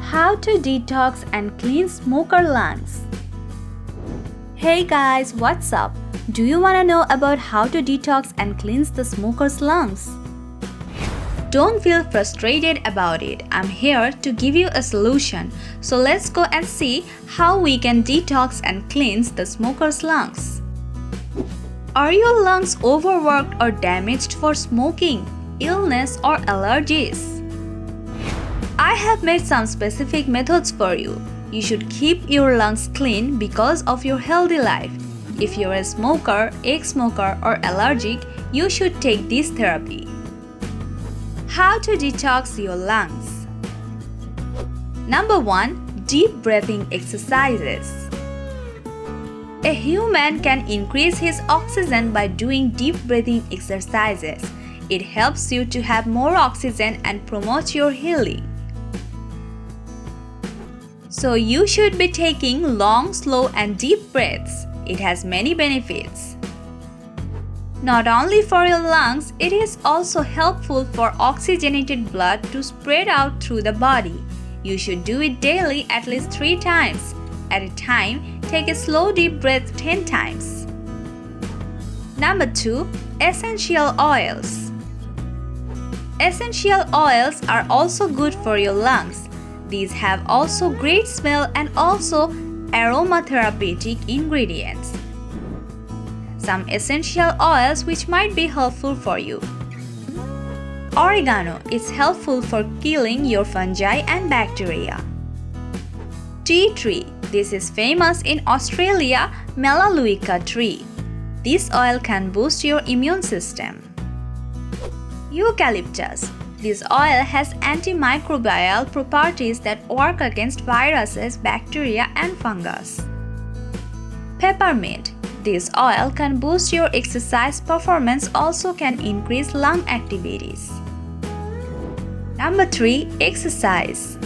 How to detox and clean smoker lungs. Hey guys, what's up? Do you want to know about how to detox and cleanse the smoker's lungs? Don't feel frustrated about it. I'm here to give you a solution. So let's go and see how we can detox and cleanse the smoker's lungs. Are your lungs overworked or damaged for smoking, illness or allergies? I have made some specific methods for you. You should keep your lungs clean because of your healthy life. If you're a smoker, ex-smoker or allergic, you should take this therapy. How to detox your lungs. Number 1. Deep breathing exercises. A human can increase his oxygen by doing deep breathing exercises. It helps you to have more oxygen and promotes your healing. So you should be taking long, slow and deep breaths. It has many benefits. Not only for your lungs, it is also helpful for oxygenated blood to spread out through the body. You should do it daily at least 3 times. At a time, take a slow deep breath 10 times. Number 2. Essential oils. Essential oils are also good for your lungs. These have also great smell and also aromatherapeutic ingredients. Some essential oils which might be helpful for you. Oregano is helpful for killing your fungi and bacteria. Tea tree. This is famous in Australia, Melaleuca tree. This oil can boost your immune system. Eucalyptus. This oil has antimicrobial properties that work against viruses, bacteria and fungus. Peppermint. This oil can boost your exercise performance, also can increase lung activities. Number 3. Exercise.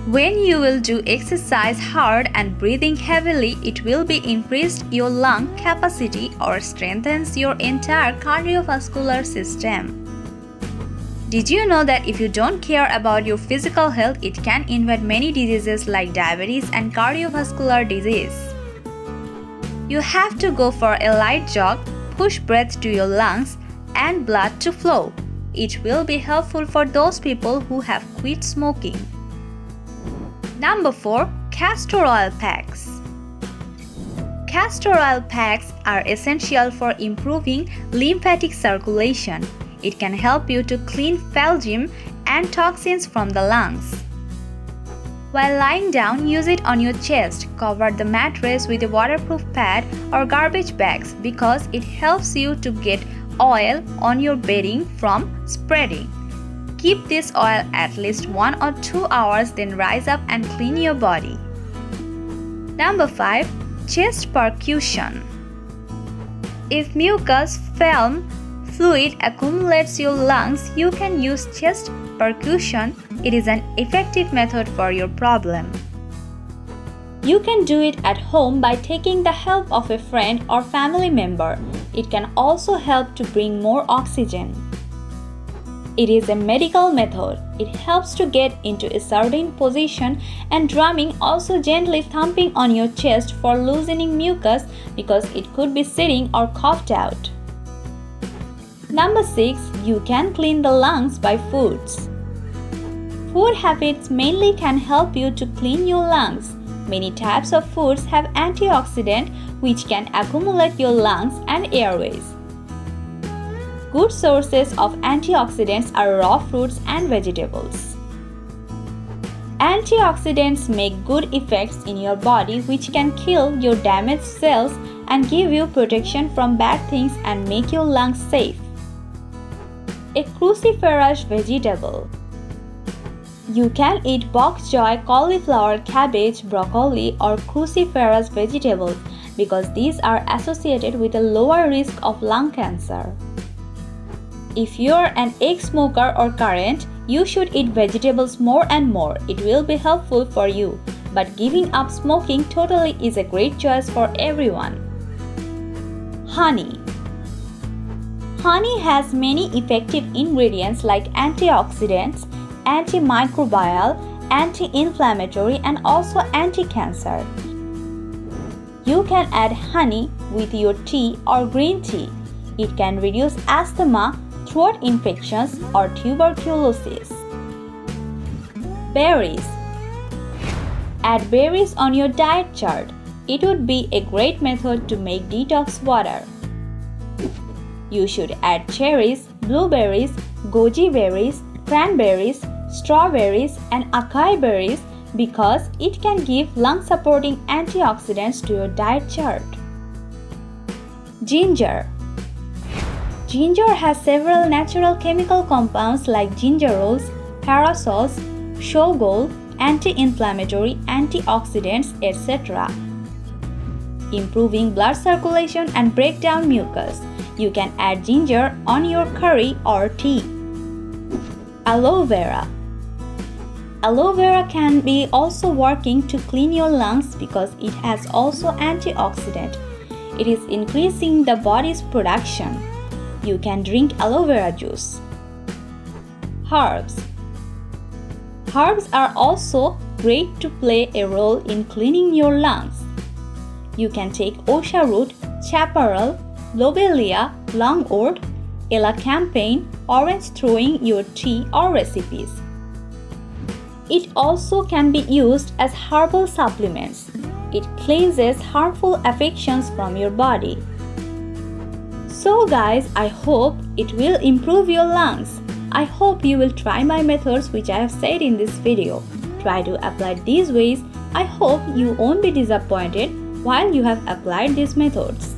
When you will do exercise hard and breathing heavily, it will be increased your lung capacity or strengthens your entire cardiovascular system. Did you know that if you don't care about your physical health, it can invade many diseases like diabetes and cardiovascular disease? You have to go for a light jog, push breath to your lungs and blood to flow. It will be helpful for those people who have quit smoking. Number 4. Castor oil packs. Castor oil packs are essential for improving lymphatic circulation. It can help you to clean phlegm and toxins from the lungs. While lying down, use it on your chest. Cover the mattress with a waterproof pad or garbage bags because it helps you to get oil on your bedding from spreading. Keep this oil at least 1 or 2 hours, then rise up and clean your body. Number 5. Chest percussion. If mucus, phlegm, fluid accumulates your lungs, you can use chest percussion. It is an effective method for your problem. You can do it at home by taking the help of a friend or family member. It can also help to bring more oxygen. It is a medical method. It helps to get into a certain position, and drumming, also gently thumping on your chest for loosening mucus because it could be sitting or coughed out. Number 6. You can clean the lungs by foods. Food habits mainly can help you to clean your lungs. Many types of foods have antioxidants which can accumulate your lungs and airways. Good sources of antioxidants are raw fruits and vegetables. Antioxidants make good effects in your body which can kill your damaged cells and give you protection from bad things and make your lungs safe. A cruciferous vegetable. You can eat bok choy, cauliflower, cabbage, broccoli or cruciferous vegetables because these are associated with a lower risk of lung cancer. If you're an ex-smoker or current, you should eat vegetables more and more. It will be helpful for you. But giving up smoking totally is a great choice for everyone. Honey. Honey has many effective ingredients like antioxidants, antimicrobial, anti-inflammatory and also anti-cancer. You can add honey with your tea or green tea. It can reduce asthma, throat infections, or tuberculosis. Berries. Add berries on your diet chart. It would be a great method to make detox water. You should add cherries, blueberries, goji berries, cranberries, strawberries, and acai berries because it can give lung-supporting antioxidants to your diet chart. Ginger. Ginger has several natural chemical compounds like gingerols, parasols, shogol, anti-inflammatory, antioxidants, etc. Improving blood circulation and break down mucus. You can add ginger on your curry or tea. Aloe vera. Aloe vera can be also working to clean your lungs because it has also antioxidant. It is increasing the body's production. You can drink aloe vera juice. Herbs. Herbs are also great to play a role in cleaning your lungs. You can take osha root, chaparral, lobelia, lungwort, elecampane, orange throwing your tea or recipes. It also can be used as herbal supplements. It cleanses harmful affections from your body. So guys, I hope it will improve your lungs. I hope you will try my methods which I have said in this video. Try to apply these ways. I hope you won't be disappointed while you have applied these methods.